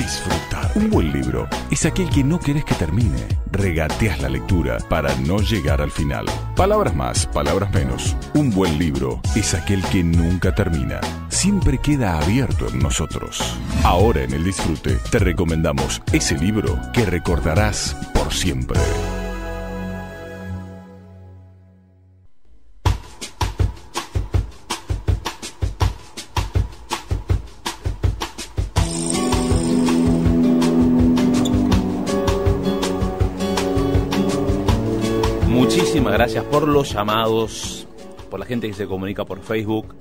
disfrutar. Un buen libro es aquel que no querés que termine. Regateas la lectura para no llegar al final. Palabras más, palabras menos. Un buen libro es aquel que nunca termina. Siempre queda abierto en nosotros. Ahora en El Disfrute te recomendamos ese libro que recordarás por siempre. Muchísimas gracias por los llamados, por la gente que se comunica por Facebook,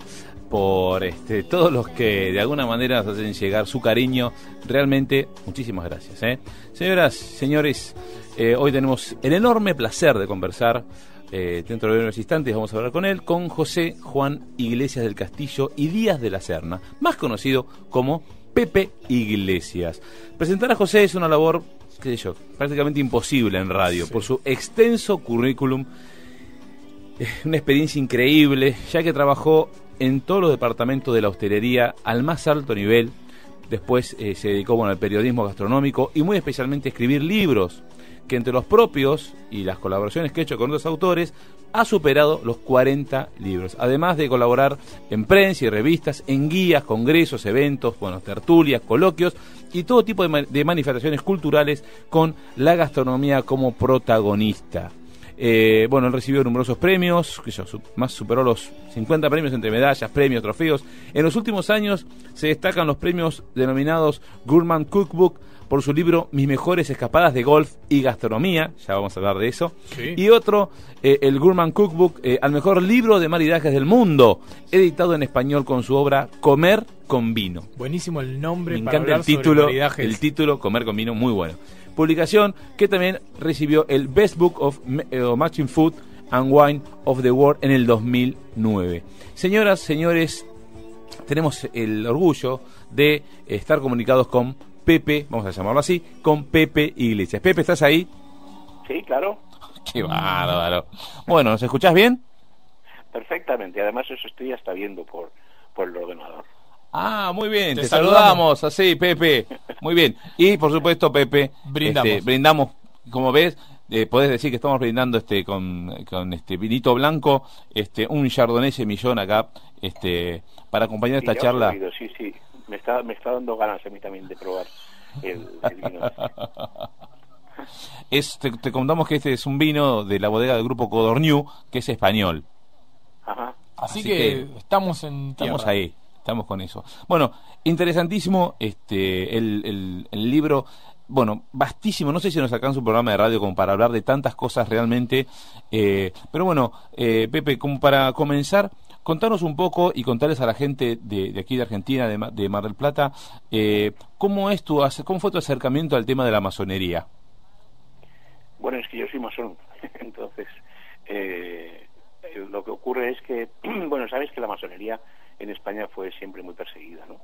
por todos los que de alguna manera nos hacen llegar su cariño. Realmente, muchísimas gracias. Señoras, señores, hoy tenemos el enorme placer de conversar. Dentro de unos instantes vamos a hablar con él, con José Juan Iglesias del Castillo y Díaz de la Serna, más conocido como Pepe Iglesias. Presentar a José es una labor, qué sé yo, prácticamente imposible en radio, sí, por su extenso currículum. Una experiencia increíble, ya que trabajó en todos los departamentos de la hostelería al más alto nivel. Después se dedicó al periodismo gastronómico y muy especialmente a escribir libros, que entre los propios y las colaboraciones que ha hecho con otros autores ha superado los 40 libros, además de colaborar en prensa y revistas, en guías, congresos, eventos, tertulias, coloquios y todo tipo de manifestaciones culturales con la gastronomía como protagonista. Él recibió numerosos premios, más superó los 50 premios entre medallas, premios, trofeos. En los últimos años se destacan los premios denominados Gourmand Cookbook por su libro Mis mejores escapadas de golf y gastronomía, ya vamos a hablar de eso, sí. Y otro, el Gourmand Cookbook al mejor libro de maridajes del mundo, editado en español con su obra Comer con Vino. Buenísimo el nombre. Me encanta el título Comer con Vino, muy bueno. Publicación que también recibió el Best Book of Matching Food and Wine of the World en el 2009. Señoras, señores, tenemos el orgullo de estar comunicados con Pepe, vamos a llamarlo así, con Pepe Iglesias. Pepe, ¿estás ahí? Sí, claro. Qué bárbaro. Bueno, ¿nos escuchás bien? Perfectamente, además eso estoy hasta viendo por el ordenador. Ah, muy bien, te saludamos así, Pepe. Muy bien. Y por supuesto, Pepe, brindamos, como ves, podés decir que estamos brindando con vinito blanco, un Chardonnay Semillón acá, para acompañar esta charla. Sí, me está dando ganas a mí también de probar el vino. Te contamos que este es un vino de la bodega del grupo Codorniu, que es español. Ajá. Así que estamos ahí. Estamos con eso. Bueno, interesantísimo el libro, vastísimo. No sé si nos alcanza un programa de radio como para hablar de tantas cosas realmente. Pero bueno, Pepe, como para comenzar, contanos un poco y contarles a la gente de aquí de Argentina, de Mar del Plata, ¿cómo fue tu acercamiento al tema de la masonería? Bueno, es que yo soy masón, entonces lo que ocurre es que, sabes que la masonería en España fue siempre muy perseguida, ¿no?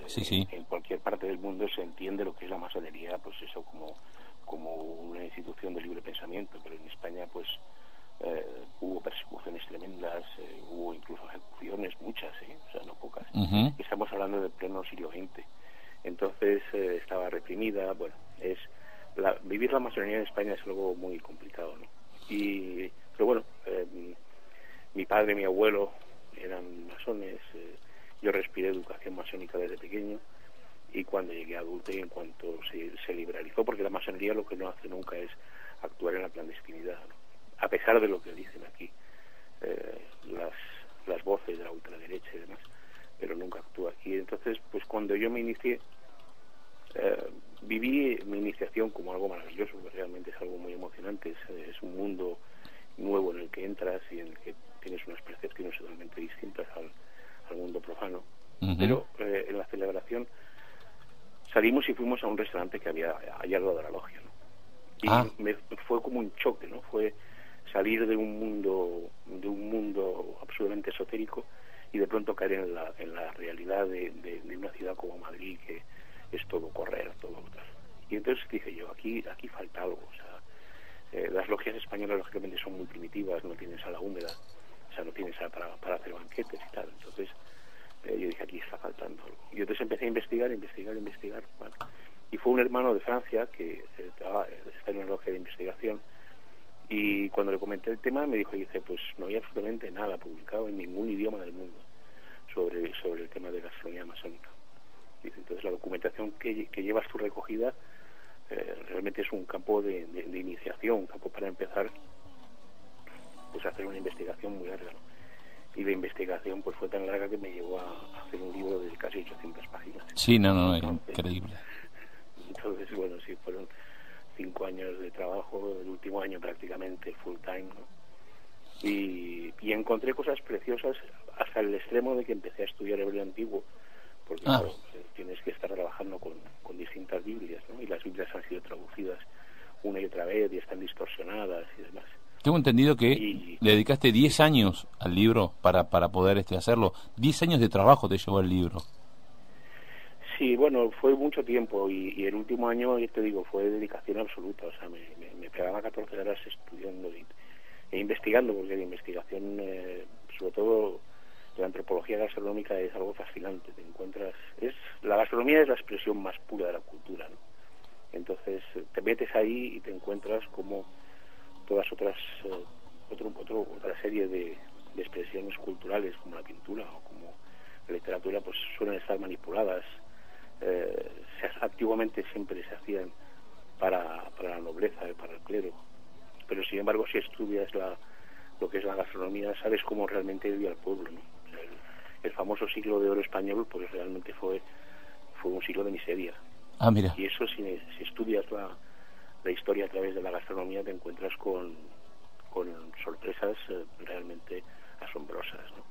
Sí. En cualquier parte del mundo se entiende lo que es la masonería, pues eso como una institución de libre pensamiento, pero en España pues hubo persecuciones tremendas, hubo incluso ejecuciones, muchas, o sea, no pocas. Uh-huh. Estamos hablando del pleno siglo XX. Entonces estaba reprimida, vivir la masonería en España es algo muy complicado, ¿no? Pero mi padre y mi abuelo eran masones, yo respiré educación masónica desde pequeño y cuando llegué a adulto y en cuanto se liberalizó, porque la masonería lo que no hace nunca es actuar en la clandestinidad, ¿no? A pesar de lo que dicen aquí las voces de la ultraderecha y demás, pero nunca actúa aquí. Entonces, pues cuando yo me inicié, viví mi iniciación como algo maravilloso, porque realmente es algo muy emocionante, es un mundo nuevo en el que entras y en el que tienes unas percepciones totalmente distintas al mundo profano. Uh-huh. Pero en la celebración salimos y fuimos a un restaurante que había allá al lado de la logia, ¿no? Y fue como un choque, ¿no? Fue salir de un mundo absolutamente esotérico y de pronto caer en la realidad de una ciudad como Madrid, que es todo correr, todo tal. Y entonces dije yo, aquí falta algo, o sea, las logias españolas lógicamente son muy primitivas, no tienen sala húmeda, o sea, no tienen sala para hacer banquetes y tal. Entonces Yo dije, aquí está faltando algo. Y entonces empecé a investigar. Bueno, y fue un hermano de Francia que está en un reloj de investigación, y cuando le comenté el tema me dice, pues no hay absolutamente nada publicado en ningún idioma del mundo sobre el tema de gastronomía masónica. Dice, entonces la documentación que llevas tú recogida realmente es un campo de iniciación, un campo para empezar pues a hacer una investigación muy larga, ¿no? Y la investigación pues fue tan larga que me llevó a hacer un libro de casi 800 páginas. Sí, no, es increíble. Entonces, bueno, sí, fueron 5 años de trabajo, el último año prácticamente full time, ¿no? Y encontré cosas preciosas hasta el extremo de que empecé a estudiar hebreo antiguo, porque claro, tienes que estar trabajando con distintas Biblias, ¿no? Y las Biblias han sido traducidas una y otra vez y están distorsionadas y demás. Tengo entendido que le dedicaste 10 años al libro para poder hacerlo. 10 años de trabajo te llevó el libro. Sí, bueno, fue mucho tiempo y el último año, te digo, fue dedicación absoluta. O sea, me pegaba 14 horas estudiando e investigando, porque la investigación, sobre todo la antropología gastronómica, es algo fascinante. Te encuentras, la gastronomía es la expresión más pura de la cultura, ¿no? Entonces te metes ahí y te encuentras como todas otra serie de expresiones culturales, como la pintura o como la literatura, pues suelen estar manipuladas. Antiguamente siempre se hacían para la nobleza, para el clero, pero sin embargo si estudias lo que es la gastronomía, sabes cómo realmente vivía el pueblo, ¿no? O sea, el famoso siglo de oro español pues realmente fue un siglo de miseria. Mira. Y eso, si estudias la historia a través de la gastronomía, te encuentras con sorpresas realmente asombrosas, ¿no?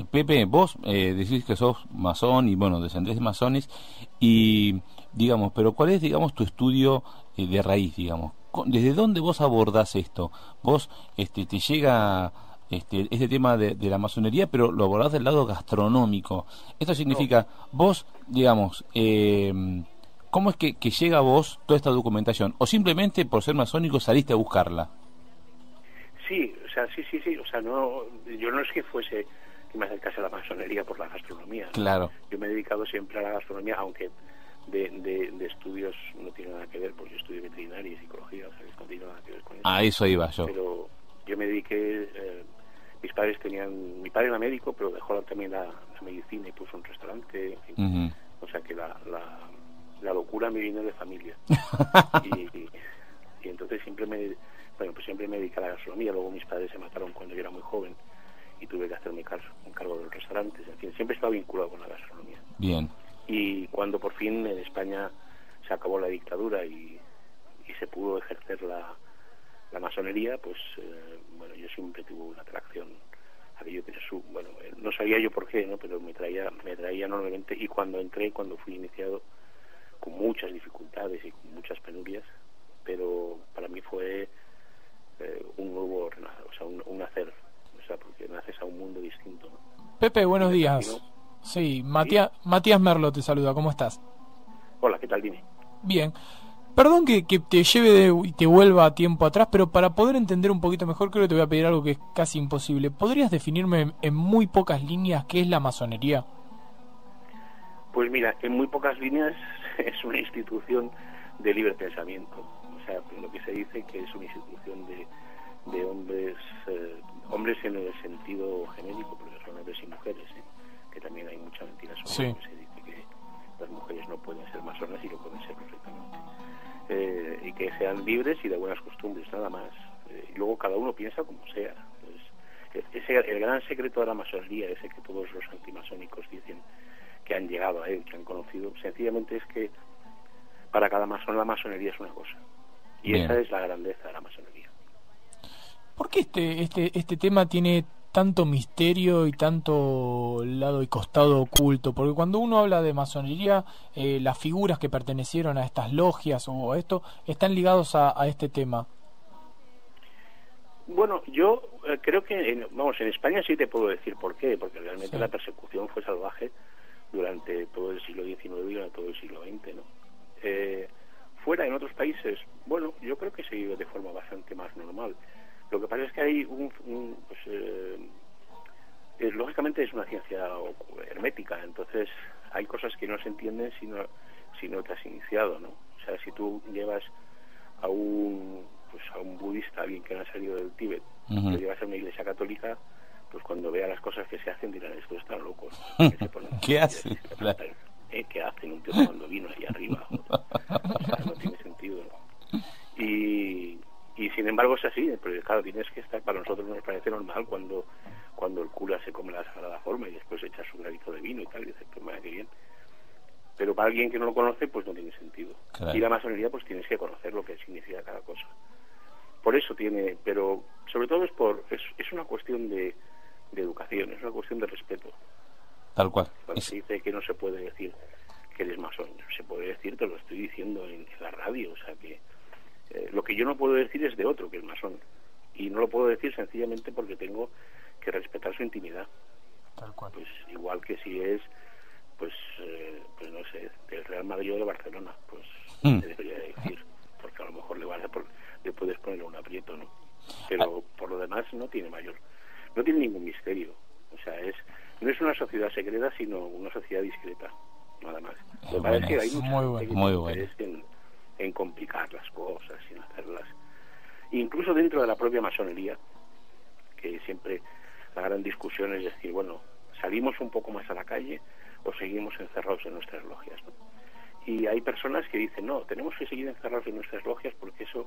Pepe, vos decís que sos masón y bueno, descendés de masones y digamos, pero ¿cuál es, digamos, tu estudio de raíz, digamos? ¿Desde dónde vos abordás esto? Vos te llega este tema de la masonería, pero lo abordás del lado gastronómico. Esto significa, vos, digamos, ¿cómo es que llega a vos toda esta documentación? ¿O simplemente por ser masónico saliste a buscarla? Sí, o sea, sí. O sea, yo no es que me acercase a la masonería por la gastronomía, ¿no? Claro. Yo me he dedicado siempre a la gastronomía, aunque de estudios no tiene nada que ver, porque yo estudio veterinaria y psicología, o sea, que no tiene nada que ver con eso. Eso iba yo. Pero yo me dediqué, mis padres mi padre era médico, pero dejó también la medicina y puso un restaurante, en fin. O sea que la locura me vino de familia. y entonces siempre me dediqué a la gastronomía. Luego mis padres se mataron cuando yo era muy joven y tuve que hacerme cargo de los restaurantes. En fin, siempre estaba vinculado con la gastronomía. Bien. Y cuando por fin en España se acabó la dictadura y se pudo ejercer la masonería, pues bueno, yo siempre tuve una atracción. Aquello que no sabía yo por qué, ¿no? Pero me traía enormemente. Y cuando fui iniciado, con muchas dificultades y con muchas penurias, pero para mí fue un nuevo, o sea, un nacer, o sea, porque naces a un mundo distinto, ¿no? Pepe, buenos días. Sí, Matías Merlo te saluda, ¿cómo estás? Hola, ¿qué tal? Dime. Bien. Perdón que te lleve y te vuelva a tiempo atrás, pero para poder entender un poquito mejor creo que te voy a pedir algo que es casi imposible. ¿Podrías definirme en muy pocas líneas qué es la masonería? Pues mira, en muy pocas líneas es una institución de libre pensamiento. O sea, lo que se dice que es una institución de hombres en el sentido genérico, porque son hombres y mujeres, que también hay mucha mentira sobre eso. Se dice que las mujeres no pueden ser masonas y lo pueden ser perfectamente. Y que sean libres y de buenas costumbres, nada más. Y luego cada uno piensa como sea. Entonces, el gran secreto de la masonería, ese que todos los antimasónicos dicen que han llegado a él, que han conocido, sencillamente es que para cada masón la masonería es una cosa. Y esa es la grandeza de la masonería. ¿Por qué este tema tiene tanto misterio y tanto lado y costado oculto? Porque cuando uno habla de masonería, las figuras que pertenecieron a estas logias o a esto están ligados a este tema. Bueno, yo creo que en España sí te puedo decir por qué, porque realmente la persecución fue salvaje durante todo el siglo XIX y durante todo el siglo XX, ¿no? Fuera, en otros países, bueno, yo creo que se vive de forma bastante más normal. Lo que pasa es que hay lógicamente es una ciencia hermética, entonces hay cosas que no se entienden si no te has iniciado, ¿no? O sea, si tú llevas a un budista, alguien que no ha salido del Tíbet, lo llevas a una iglesia católica, pues cuando vea las cosas que se hacen dirán, estos están locos, ¿no? ¿Qué hacen? ¿Qué hacen? Un tío tomando vino ahí arriba, o sea, no tiene sentido, ¿no? Y sin embargo es así, pero claro, tienes que estar, para nosotros nos parece normal cuando el cura se come la sagrada forma y después echa su granito de vino y tal, y dices, pues madre, qué bien. Pero para alguien que no lo conoce, pues no tiene sentido. Claro. Y la masonería, pues tienes que conocer lo que significa cada cosa. Por eso tiene, pero sobre todo es una cuestión de educación, es una cuestión de respeto. Tal cual. Cuando se dice que no se puede decir que eres masón, se puede decir, te lo estoy diciendo en la radio, o sea que lo que yo no puedo decir es de otro que es masón, y no lo puedo decir sencillamente porque tengo que respetar su intimidad. Tal cual. Pues igual que si es pues no sé, del Real Madrid o de Barcelona, pues te debería decir, porque a lo mejor le puedes poner un aprieto, ¿no? Pero por lo demás no tiene ningún misterio, o sea, no es una sociedad secreta, sino una sociedad discreta, nada más. Lo que pasa es que hay mucho interés en complicar las cosas, en hacerlas, incluso dentro de la propia masonería, que siempre la gran discusión es decir, bueno, salimos un poco más a la calle o seguimos encerrados en nuestras logias, ¿no? Y hay personas que dicen, no, tenemos que seguir encerrados en nuestras logias porque eso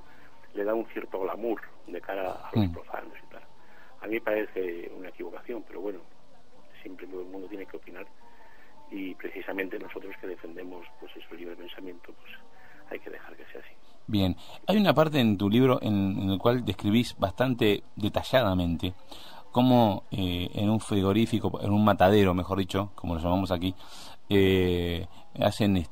le da un cierto glamour de cara a los profanos y tal. A mí me parece una equivocación, pero bueno, siempre todo el mundo tiene que opinar, y precisamente nosotros que defendemos pues el libre pensamiento, pues hay que dejar que sea así. Bien, hay una parte en tu libro en el cual describís bastante detalladamente cómo en un frigorífico, en un matadero, mejor dicho, como lo llamamos aquí, hacen,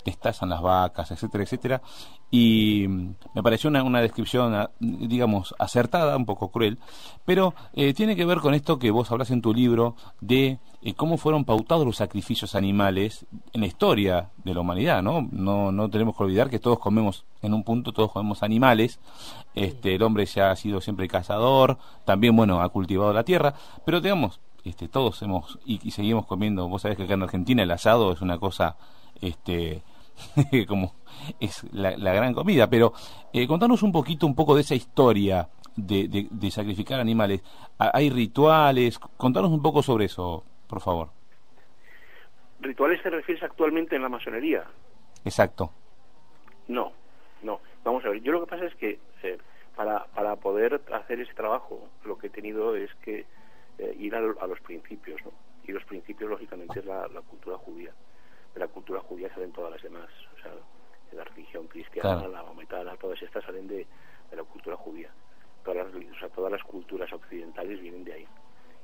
destazan las vacas, etcétera, etcétera, y me pareció una descripción, digamos, acertada, un poco cruel, pero tiene que ver con esto que vos hablas en tu libro de cómo fueron pautados los sacrificios animales en la historia de la humanidad, ¿no? No tenemos que olvidar que todos comemos, en un punto todos comemos animales, el hombre ya ha sido siempre cazador, también, ha cultivado la tierra, pero digamos, todos hemos y seguimos comiendo. Vos sabés que acá en Argentina el asado es una cosa, como es la gran comida, pero contanos un poco de esa historia de sacrificar animales. ¿Hay rituales? Contanos un poco sobre eso, por favor. ¿Rituales te refieres actualmente en la masonería? Exacto. No. Vamos a ver, yo lo que pasa es que para poder hacer ese trabajo, lo que he tenido es que ir a los principios, ¿no? Y los principios, lógicamente, es la cultura judía. De la cultura judía salen todas las demás, o sea, de la religión cristiana, claro, la maometana, todas estas salen de la cultura judía. Todas las culturas occidentales vienen de ahí.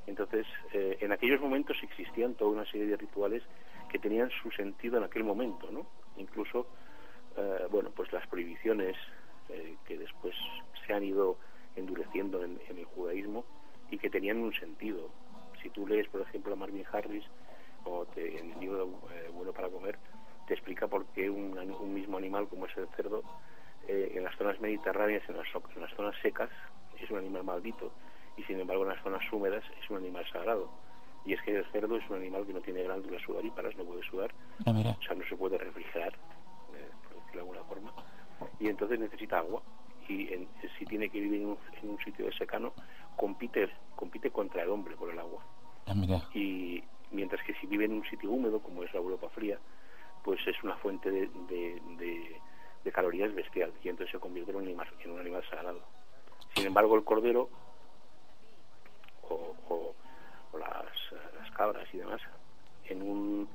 Entonces, en aquellos momentos existían toda una serie de rituales que tenían su sentido en aquel momento, ¿no? Incluso, pues las prohibiciones que después se han ido endureciendo en el judaísmo y que tenían un sentido. Si tú lees, por ejemplo, a Marvin Harris, en el libro Bueno para Comer, te explica por qué un mismo animal como es el cerdo, en las zonas mediterráneas, en las zonas secas, es un animal maldito, y sin embargo en las zonas húmedas es un animal sagrado. Y es que el cerdo es un animal que no tiene glándulas sudoríparas, no puede sudar, o sea, no se puede refrigerar, por decirlo de alguna forma, y entonces necesita agua. Y si tiene que vivir en un sitio de secano, compite contra el hombre por el agua. Y mientras que si vive en un sitio húmedo, como es la Europa fría, pues es una fuente de calorías bestial, y entonces se convierte en un animal sagrado. Sin embargo, el cordero o las cabras y demás, en un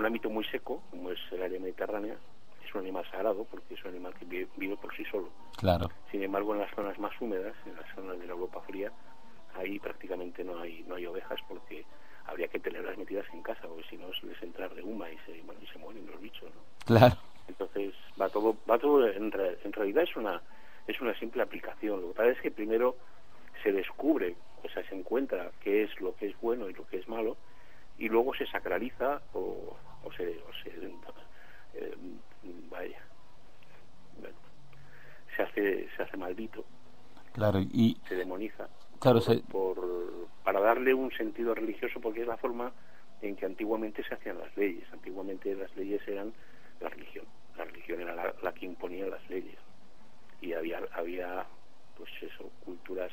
ámbito muy seco, como es el área mediterránea, es un animal sagrado porque es un animal que vive por sí solo. Claro. Sin embargo, en las zonas más húmedas, en las zonas de la Europa fría, ahí prácticamente no hay ovejas, porque habría que tenerlas metidas en casa, porque si no les entra de huma y se mueren los bichos, ¿no? Claro. Entonces va todo en realidad es una simple aplicación. Lo que pasa es que primero se descubre, o sea, se encuentra qué es lo que es bueno y lo que es malo, y luego se sacraliza se hace maldito. Claro, y se demoniza. Claro, para darle un sentido religioso, porque es la forma en que antiguamente se hacían las leyes. Antiguamente las leyes eran la religión era la que imponía las leyes, y había pues eso, culturas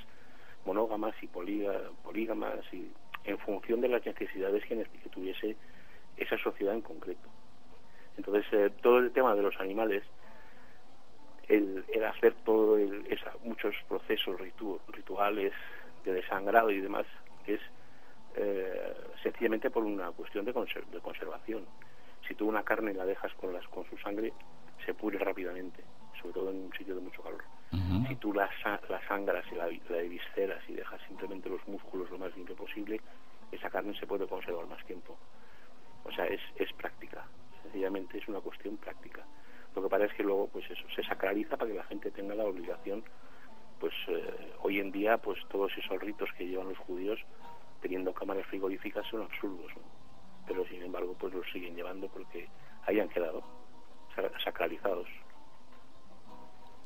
monógamas y polígamas, y en función de las necesidades que tuviese esa sociedad en concreto. Entonces todo el tema de los animales, el hacer muchos procesos rituales de desangrado y demás, es sencillamente por una cuestión de conservación. Si tú una carne la dejas con su sangre, se pudre rápidamente, sobre todo en un sitio de mucho calor. Uh-huh. Si tú la sangras y la evisceras y dejas simplemente los músculos lo más limpio posible, esa carne se puede conservar más tiempo. O sea, es práctica, sencillamente es una cuestión práctica. Lo que pasa es que luego, pues eso, se sacraliza para que la gente tenga la obligación. Pues hoy en día, pues todos esos ritos que llevan los judíos, teniendo cámaras frigoríficas, son absurdos, ¿no? Pero sin embargo, pues los siguen llevando porque ahí han quedado sacralizados.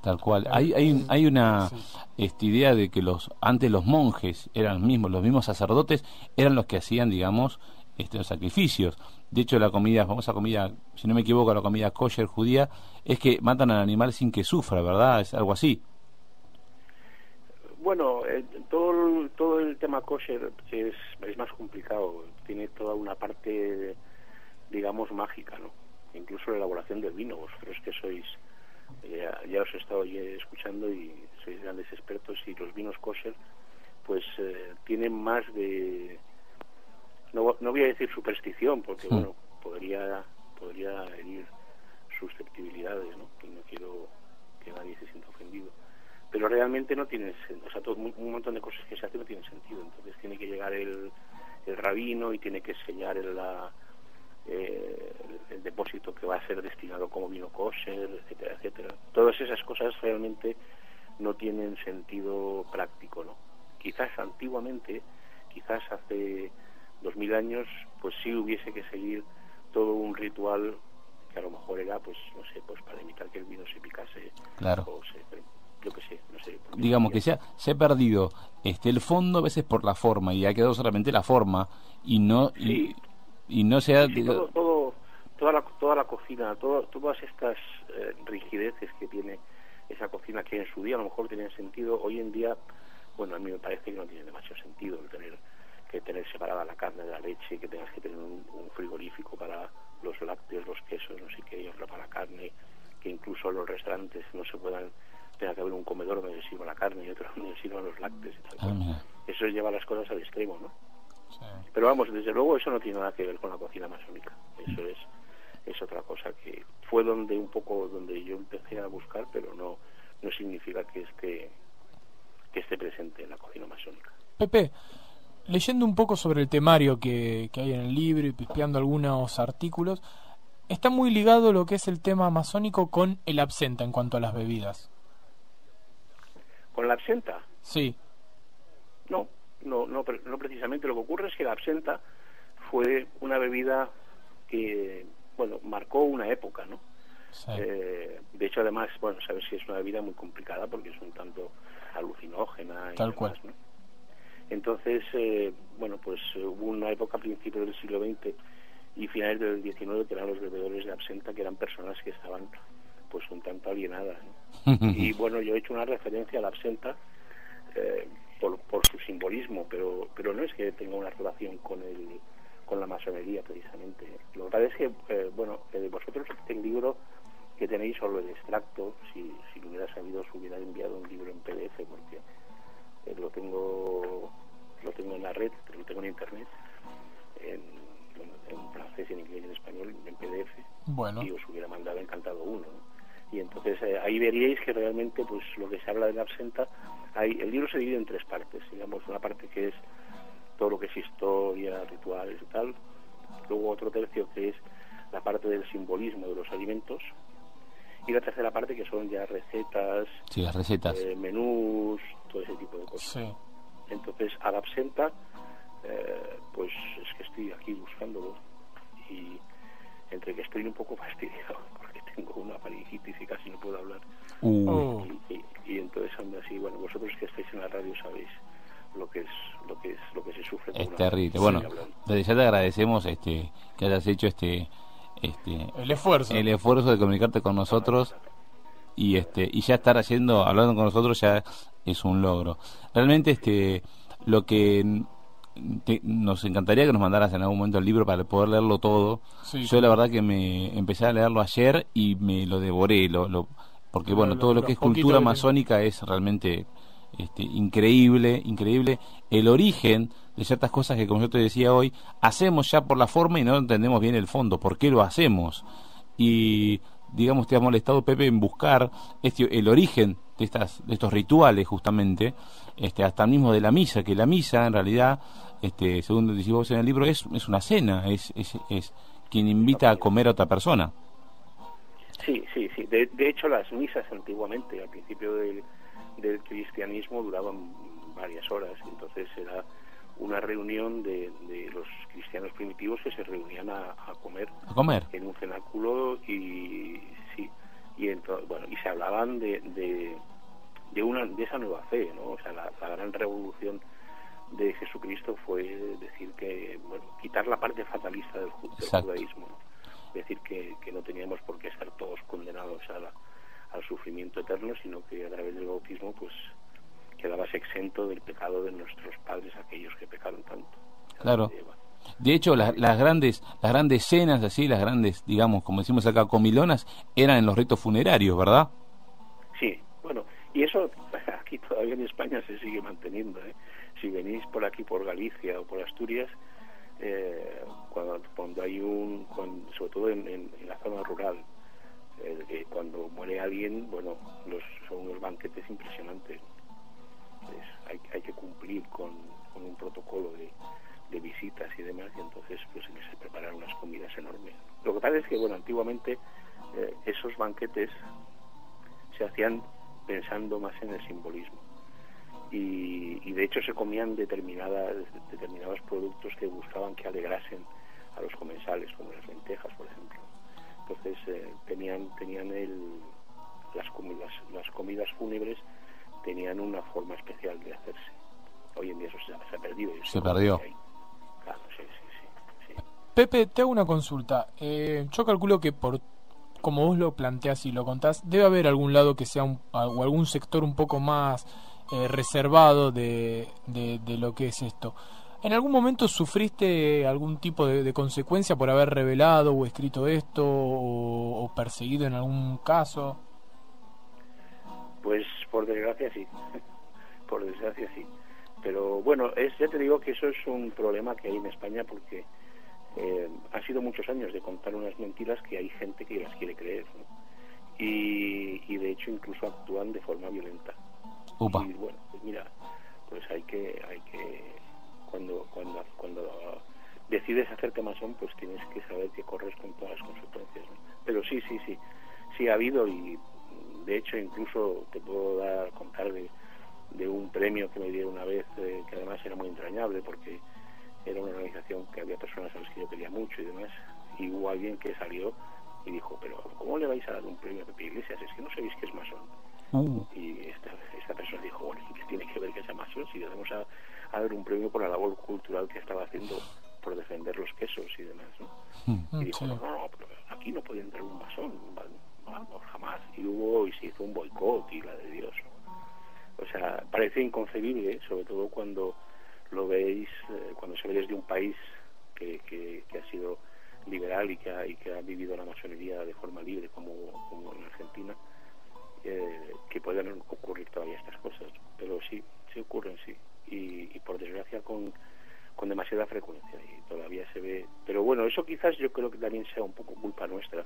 Tal cual. Hay una idea de que antes los monjes eran los mismos sacerdotes eran los que hacían, digamos, los sacrificios. De hecho, la famosa comida, si no me equivoco, la comida kosher judía, es que matan al animal sin que sufra, ¿verdad? Es algo así. Bueno, todo el tema kosher es más complicado. Tiene toda una parte, digamos, mágica, ¿no? Incluso la elaboración del vino. Vosotros que sois, ya os he estado escuchando y sois grandes expertos, y los vinos kosher, pues tienen más de... No voy a decir superstición, porque bueno, podría herir susceptibilidades, ¿no? Y no quiero que nadie se sienta ofendido. Pero realmente no tienen, o sea, un montón de cosas que se hacen no tienen sentido. Entonces tiene que llegar el rabino y tiene que sellar el depósito que va a ser destinado como vino kosher, etcétera, etcétera. Todas esas cosas realmente no tienen sentido práctico, ¿no? Quizás antiguamente, quizás hace 2000 años, pues sí hubiese que seguir todo un ritual que a lo mejor era, pues no sé, pues para evitar que el vino se picase. Claro. O yo qué sé, no sé. Digamos que se ha perdido el fondo a veces por la forma, y ha quedado solamente la forma, y no y no se ha... Sí, toda la cocina, todas estas rigideces que tiene esa cocina, que en su día a lo mejor tenían sentido, hoy en día, bueno, a mí me parece que no tiene demasiado sentido el tener separada la carne de la leche, que tengas que tener un frigorífico para los lácteos, los quesos, no sé qué, y otro para la carne, que incluso los restaurantes no se puedan, tenga que haber un comedor donde se sirva la carne y otro donde se sirvan los lácteos y tal. Eso lleva las cosas al extremo, ¿no? Sí. Pero vamos, desde luego eso no tiene nada que ver con la cocina masónica. Eso es otra cosa, que fue donde yo empecé a buscar, pero no significa que esté presente en la cocina masónica. Pepe, leyendo un poco sobre el temario que hay en el libro y pispeando algunos artículos, está muy ligado lo que es el tema masónico con el absenta en cuanto a las bebidas. ¿Con la absenta? Sí. No precisamente. Lo que ocurre es que la absenta fue una bebida que, bueno, marcó una época, ¿no? Sí. De hecho, además, bueno, sabes que es una bebida muy complicada porque es un tanto alucinógena y tal demás, cual, ¿no? Entonces, bueno, pues hubo una época a principios del siglo XX y finales del XIX que eran los bebedores de absenta, que eran personas que estaban pues un tanto alienadas, ¿no? Y bueno, yo he hecho una referencia a la absenta por su simbolismo, pero no es que tenga una relación con la masonería precisamente. Lo que pasa es que, bueno, vosotros el libro que tenéis, solo el extracto, si lo hubiera sabido os hubiera enviado un libro en PDF, porque lo tengo en la red, lo tengo en internet, en francés, en inglés y en español, en PDF. Bueno. Y os hubiera mandado encantado uno, ¿no? Y entonces ahí veríais que realmente, pues lo que se habla de la absenta, el libro se divide en tres partes, digamos, una parte que es todo lo que es historia, rituales y tal, luego otro tercio que es la parte del simbolismo de los alimentos, y la tercera parte que son ya recetas, sí, las recetas, menús, todo ese tipo de cosas. Sí. Entonces, a la absenta, pues es que estoy aquí buscándolo, y entre que estoy un poco fastidiado porque tengo una faringitis y casi no puedo hablar, y entonces ando así. Bueno, vosotros que estáis en la radio sabéis lo que se sufre. Es terrible. Bueno, desde ya te agradecemos que hayas hecho el esfuerzo de comunicarte con nosotros y ya estar hablando con nosotros ya es un logro. Realmente lo que nos encantaría que nos mandaras en algún momento el libro para poder leerlo todo. Sí, yo la verdad que me empecé a leerlo ayer y me lo devoré, porque bueno, todo lo que es cultura masónica es realmente increíble el origen de ciertas cosas que, como yo te decía hoy, hacemos ya por la forma y no entendemos bien el fondo, por qué lo hacemos. Y digamos, te ha molestado, Pepe, en buscar el origen de estos rituales, justamente, hasta mismo de la misa, que la misa en realidad, según decís vos en el libro, es una cena, es quien invita a comer a otra persona. Sí. De hecho, las misas antiguamente, al principio del cristianismo, duraban varias horas. Entonces era una reunión de los cristianos primitivos que se reunían a comer en un cenáculo y se hablaban de esa nueva fe, ¿no? O sea, la gran revolución de Jesucristo fue decir que, quitar la parte fatalista del judaísmo, ¿no? Decir que no teníamos por qué estar todos condenados al sufrimiento eterno, sino que a través del bautismo pues quedabas exento del pecado de nuestros padres, aquellos que pecaron tanto. Claro. De hecho, las grandes cenas, así, las grandes, digamos, como decimos acá, comilonas, eran en los ritos funerarios, ¿verdad? Sí, bueno, y eso aquí todavía en España se sigue manteniendo, ¿eh? Si venís por aquí, por Galicia o por Asturias, cuando hay sobre todo en la zona rural, cuando muere alguien, son unos banquetes impresionantes. Hay que cumplir con un protocolo de visitas y demás, y entonces pues se preparan unas comidas enormes. Lo que pasa es que antiguamente esos banquetes se hacían pensando más en el simbolismo y de hecho se comían determinados productos que buscaban que alegrasen a los comensales, como las lentejas, por ejemplo. Entonces tenían las comidas fúnebres tenían una forma especial de hacerse. Hoy en día eso se ha perdido. Se perdió. Claro, sí. Pepe, te hago una consulta. Yo calculo que como vos lo planteás y lo contás, debe haber algún lado que sea o algún sector un poco más reservado de lo que es esto. ¿En algún momento sufriste algún tipo de consecuencia por haber revelado o escrito esto o perseguido en algún caso? Pues por desgracia sí. Por desgracia sí. Pero bueno, ya te digo que eso es un problema que hay en España porque han sido muchos años de contar unas mentiras que hay gente que las quiere creer, ¿no? Y de hecho incluso actúan de forma violenta. Upa. Y bueno, pues mira, pues hay que cuando decides hacerte masón, pues tienes que saber que corres con todas las consecuencias, ¿no? Pero sí ha habido, y de hecho incluso te puedo contar de un premio que me dieron una vez, que además era muy entrañable porque era una organización que había personas a las que yo quería mucho y demás, y hubo alguien que salió y dijo, pero ¿cómo le vais a dar un premio a Pepe Iglesias? Es que no sabéis que es masón. Y esta persona dijo, bueno, ¿y qué tiene que ver que sea masón si le vamos a dar un premio por la labor cultural que estaba haciendo por defender los quesos y demás, ¿no? Y dijo, no, pero aquí no puede entrar un masón, no, jamás. Y se hizo un boicot y la de Dios. O sea, parece inconcebible, sobre todo cuando lo veis, cuando se ve desde un país que ha sido liberal y que ha vivido la masonería de forma libre como en Argentina, que puedan ocurrir todavía estas cosas. Pero sí ocurren, sí. Y por desgracia con demasiada frecuencia y todavía se ve. Pero bueno, eso quizás yo creo que también sea un poco culpa nuestra,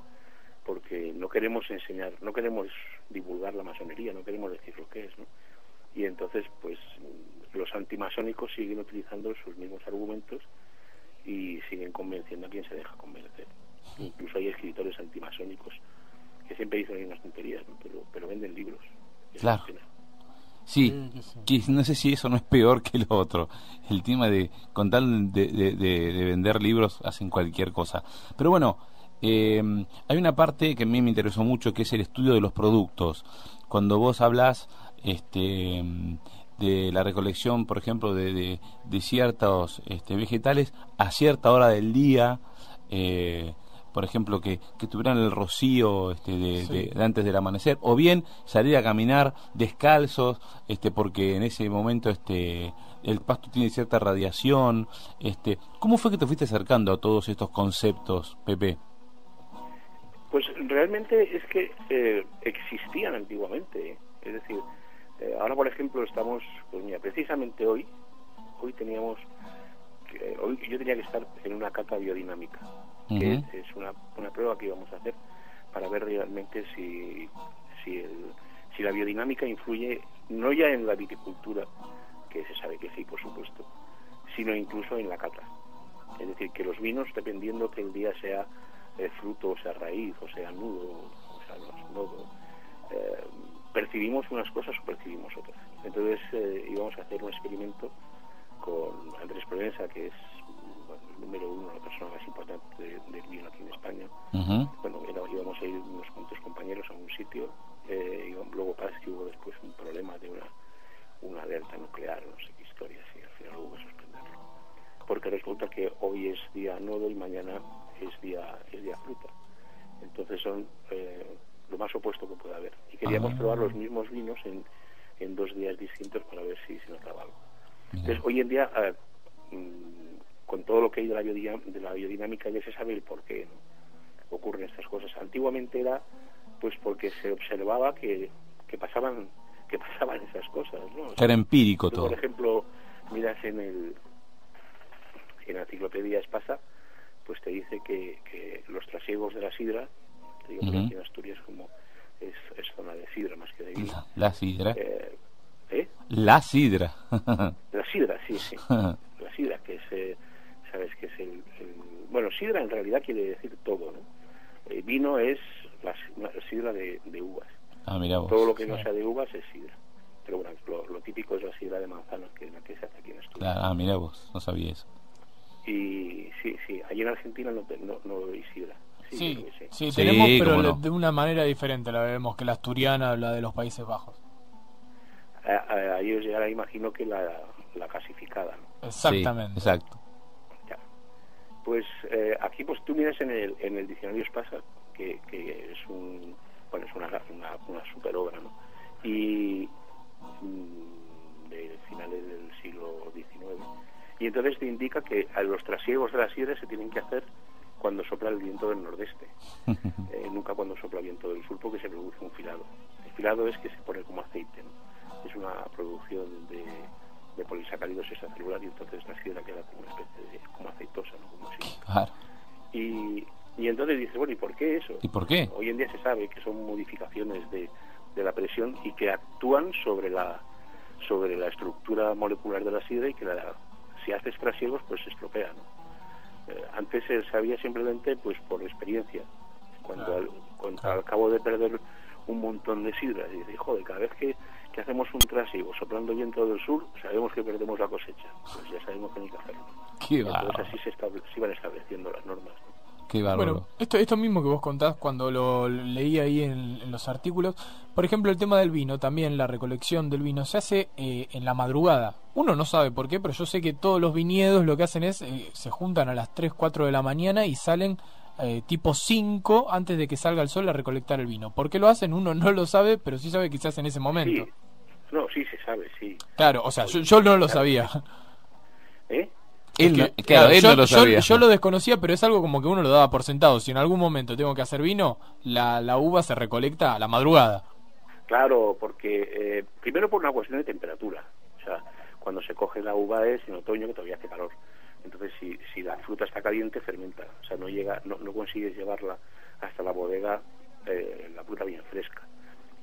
porque no queremos enseñar, no queremos divulgar la masonería, no queremos decir lo que es, ¿no? Y entonces pues los antimasónicos siguen utilizando sus mismos argumentos y siguen convenciendo a quien se deja convencer. Incluso hay escritores antimasónicos que siempre dicen unas tonterías, ¿no? pero venden libros. Claro. Sí, que no sé si eso no es peor que lo otro. El tema de contar de vender libros, hacen cualquier cosa. Pero bueno, hay una parte que a mí me interesó mucho, que es el estudio de los productos. Cuando vos hablas, de la recolección, por ejemplo, de ciertos vegetales a cierta hora del día, por ejemplo, que tuvieran el rocío de antes del amanecer, o bien salir a caminar descalzos, porque en ese momento el pasto tiene cierta radiación. ¿Cómo fue que te fuiste acercando a todos estos conceptos, Pepe? Pues realmente es que existían antiguamente, es decir, ahora por ejemplo estamos, pues mira, precisamente hoy teníamos, hoy yo tenía que estar en una cata biodinámica, que es una prueba que íbamos a hacer para ver realmente si la biodinámica influye no ya en la viticultura, que se sabe que sí, por supuesto, sino incluso en la cata. Es decir, que los vinos, dependiendo que el día sea fruto, o sea raíz, o sea nudo, o sea nodo, percibimos unas cosas o percibimos otras. Entonces íbamos a hacer un experimento con Andrés Provenza, que es el número uno, la persona más importante del vino aquí en España. Bueno, íbamos a ir unos cuantos compañeros a un sitio, y luego pasa que hubo después un problema de una alerta nuclear, no sé qué historia, y al final hubo que suspenderlo. Porque resulta que hoy es día nodo y mañana es día fruta. Entonces son lo más opuesto que puede haber. Y queríamos probar los mismos vinos en 2 días distintos para ver si se notaba algo. Entonces hoy en día, con todo lo que hay de la biodinámica, ya se sabe el por qué, ¿no? Ocurren estas cosas. Antiguamente era pues porque se observaba que pasaban esas cosas, ¿no? O sea, era empírico todo. Por ejemplo, miras en la enciclopedia Espasa, pues te dice que los trasiegos de la sidra, te digo que aquí en Asturias como es zona de sidra más que de vino. La sidra. La sidra. La sidra, sí. La sidra, que es, sabes que es bueno, sidra en realidad quiere decir todo, ¿no? Vino es la sidra de uvas. Mira vos. Todo lo que no sea de uvas es sidra. Pero bueno, lo típico es la sidra de manzana, que es la que se hace aquí en Asturias. Mira vos, no sabía eso. Y sí, allí en Argentina no hay sidra. Sí, tenemos, pero de una manera diferente la vemos que la asturiana, la de los Países Bajos. A ellos ya la imagino que la gasificada, ¿no? Exactamente. Sí, exacto. Ya. Pues aquí pues tú miras en el diccionario Espasa, que es es una super obra, ¿no? Y de finales del siglo XIX. Y entonces te indica que a los trasiegos de la sidra se tienen que hacer cuando sopla el viento del nordeste, nunca cuando sopla el viento del sur, porque se produce un filado. El filado es que se pone como aceite, ¿no? Es una producción de polisacáridos extracelular, y entonces la sidra queda como una especie de como aceitosa, ¿no? Como así. Claro. Y entonces dices, bueno, ¿y por qué eso? ¿Y por qué? Hoy en día se sabe que son modificaciones de la presión y que actúan sobre la estructura molecular de la sidra, y que si haces trasiegos pues se estropea, ¿no? Antes se sabía simplemente pues por experiencia, cuando al cabo de perder un montón de sidras, y dice, joder, cada vez que hacemos un trasiego soplando viento del sur, sabemos que perdemos la cosecha, pues ya sabemos que no hay que hacerlo. Entonces así se iban estableciendo las normas, ¿no? Qué bárbaro. Bueno, esto mismo que vos contás cuando lo leí ahí en los artículos, por ejemplo, el tema del vino, también la recolección del vino se hace en la madrugada. Uno no sabe por qué, pero yo sé que todos los viñedos lo que hacen es se juntan a las 3, 4 de la mañana y salen tipo 5 antes de que salga el sol a recolectar el vino. ¿Por qué lo hacen? Uno no lo sabe, pero sí sabe que se hace en ese momento. Sí. No, sí se sabe, sí. Claro, o sea, yo no lo sabía. Él no lo sabía. Yo lo desconocía, pero es algo como que uno lo daba por sentado. Si en algún momento tengo que hacer vino, la uva se recolecta a la madrugada. Claro, porque primero por una cuestión de temperatura. O sea, cuando se coge la uva es en otoño, que todavía hace calor. Entonces, si la fruta está caliente, fermenta. O sea, no consigues llevarla hasta la bodega, la fruta bien fresca.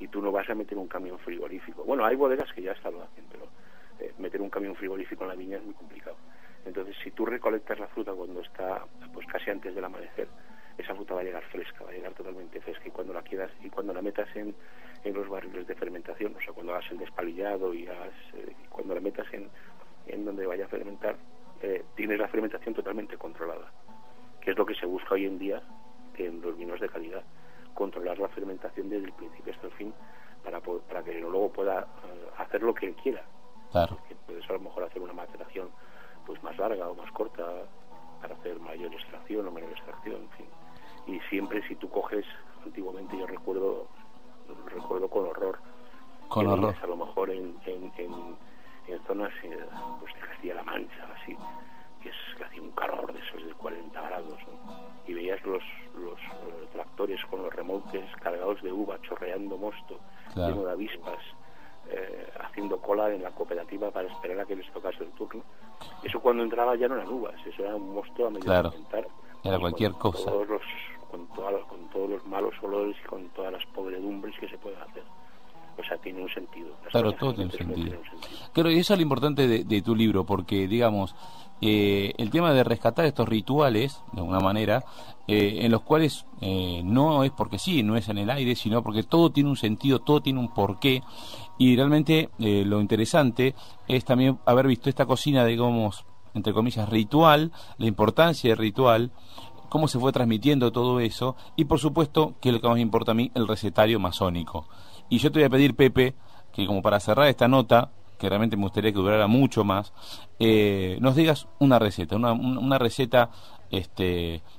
Y tú no vas a meter un camión frigorífico. Bueno, hay bodegas que ya hasta lo hacen, pero meter un camión frigorífico en la viña es muy complicado. Entonces, si tú recolectas la fruta cuando está pues casi antes del amanecer, esa fruta va a llegar fresca, va a llegar totalmente fresca, y cuando la quieras y cuando la metas en los barriles de fermentación, o sea, cuando hagas el despalillado y cuando la metas en donde vaya a fermentar, tienes la fermentación totalmente controlada, que es lo que se busca hoy en día en los vinos de calidad, controlar la fermentación desde el principio hasta el fin, para que el enólogo pueda hacer lo que él quiera. Claro. Porque puedes a lo mejor hacer una maceración pues más larga o más corta para hacer mayor extracción o menor extracción, en fin. Y siempre, si tú coges, antiguamente yo recuerdo con horror, a lo mejor en zonas pues de Castilla-La Mancha, así, que hacía un calor de esos de 40 grados, ¿no? Y veías los tractores con los remolques cargados de uva, chorreando mosto, claro, lleno de avispas, haciendo cola en la cooperativa para esperar a que les tocase el turno. Eso cuando entraba ya no eran uvas, eso era un mosto a medio fermentar. Era cualquier cosa. Con todos los malos olores y con todas las podredumbres que se pueden hacer. O sea, tiene un sentido. Claro, todo tiene un sentido. Claro, y eso es lo importante de tu libro, porque, digamos, el tema de rescatar estos rituales, de alguna manera, en los cuales no es porque sí, no es en el aire, sino porque todo tiene un sentido, todo tiene un porqué, y realmente lo interesante es también haber visto esta cocina, digamos, entre comillas, ritual, la importancia del ritual, cómo se fue transmitiendo todo eso, y por supuesto, que es lo que más me importa a mí, el recetario masónico. Y yo te voy a pedir, Pepe, que como para cerrar esta nota, que realmente me gustaría que durara mucho más, nos digas una receta, una receta,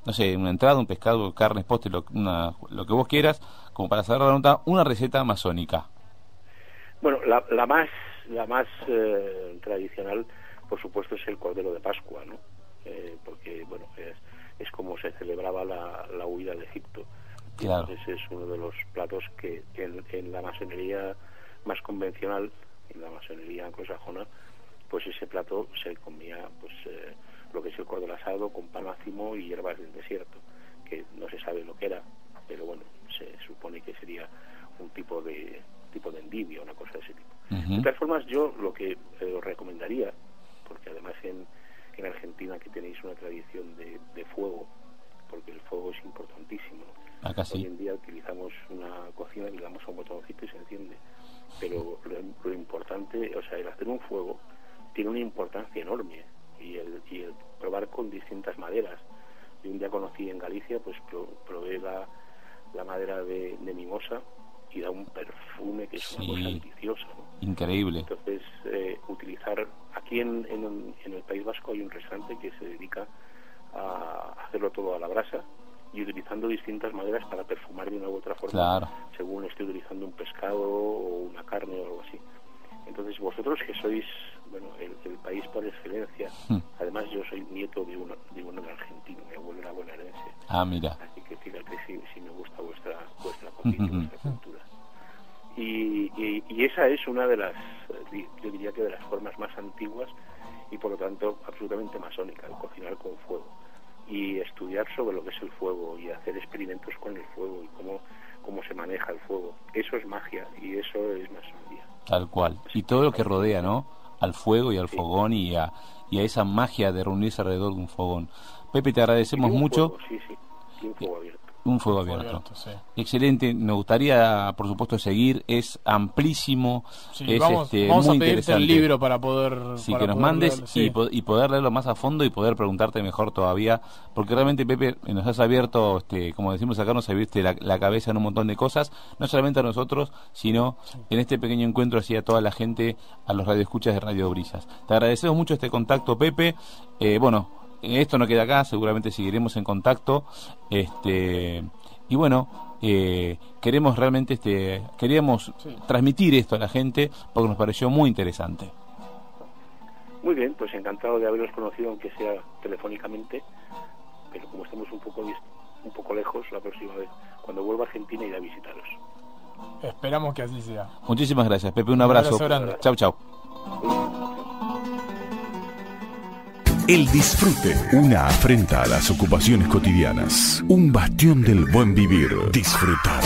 no sé, una entrada, un pescado, carnes, postre, lo que vos quieras, como para cerrar la nota, una receta masónica. Bueno, la más tradicional, por supuesto, es el Cordero de Pascua, ¿no? Porque, bueno, es como se celebraba la huida de Egipto. Claro. Entonces es uno de los platos que en la masonería más convencional, en la masonería anglosajona, pues ese plato se comía, pues lo que es el cordero asado con pan ácimo y hierbas del desierto, que no se sabe lo que era, pero bueno, se supone que sería un tipo de endivia, una cosa de ese tipo. Uh-huh. De todas formas, yo lo que os recomendaría, porque además en Argentina que tenéis una tradición de fuego, porque el fuego es importantísimo. Acá sí. Hoy en día utilizamos una cocina y le damos a un botoncito y se enciende, pero lo importante, o sea, el hacer un fuego tiene una importancia enorme, y el probar con distintas maderas. Yo un día conocí en Galicia, pues probé la madera de mimosa y da un perfume que es una cosa deliciosa, ¿no? Increíble. Entonces, utilizar aquí en el País Vasco hay un restaurante que se dedica a hacerlo todo a la brasa y utilizando distintas maderas para perfumar de una u otra forma, claro, según esté utilizando un pescado o una carne o algo así. Entonces vosotros que sois, bueno, el país por excelencia, además yo soy nieto de un argentino, mi abuelo era bonaerense. Ah, mira. Así que fíjate si me gusta vuestra cocina, vuestra cultura. Y esa es una de las, yo diría que de las formas más antiguas y por lo tanto absolutamente masónica, el cocinar con fuego y estudiar sobre lo que es el fuego y hacer experimentos con el fuego y cómo se maneja el fuego. Eso es magia y eso es masonería. Tal cual. Y todo lo que rodea, ¿no? Al fuego y al fogón y a esa magia de reunirse alrededor de un fogón. Pepe, te agradecemos mucho. Fuego, sí, y un fuego abierto. Un fuego abierto. Sí. Excelente, nos gustaría por supuesto seguir, es amplísimo, sí, es vamos muy a pedirte interesante el libro para poder que nos mandes leerlo, sí. y poder leerlo más a fondo y poder preguntarte mejor todavía, porque realmente, Pepe, nos has abierto, como decimos acá, nos abriste la cabeza en un montón de cosas, no solamente a nosotros, sino en este pequeño encuentro así a toda la gente, a los radioescuchas de Radio Brisas. Te agradecemos mucho este contacto, Pepe. Bueno, esto no queda acá, seguramente seguiremos en contacto, y bueno, queremos realmente queríamos transmitir esto a la gente porque nos pareció muy interesante. Muy bien, pues encantado de haberos conocido, aunque sea telefónicamente, pero como estamos un poco lejos, la próxima vez cuando vuelva a Argentina iré a visitaros. Esperamos que así sea. Muchísimas gracias, Pepe, un abrazo grande. Chau. El disfrute, una afrenta a las ocupaciones cotidianas, un bastión del buen vivir. Disfrutar.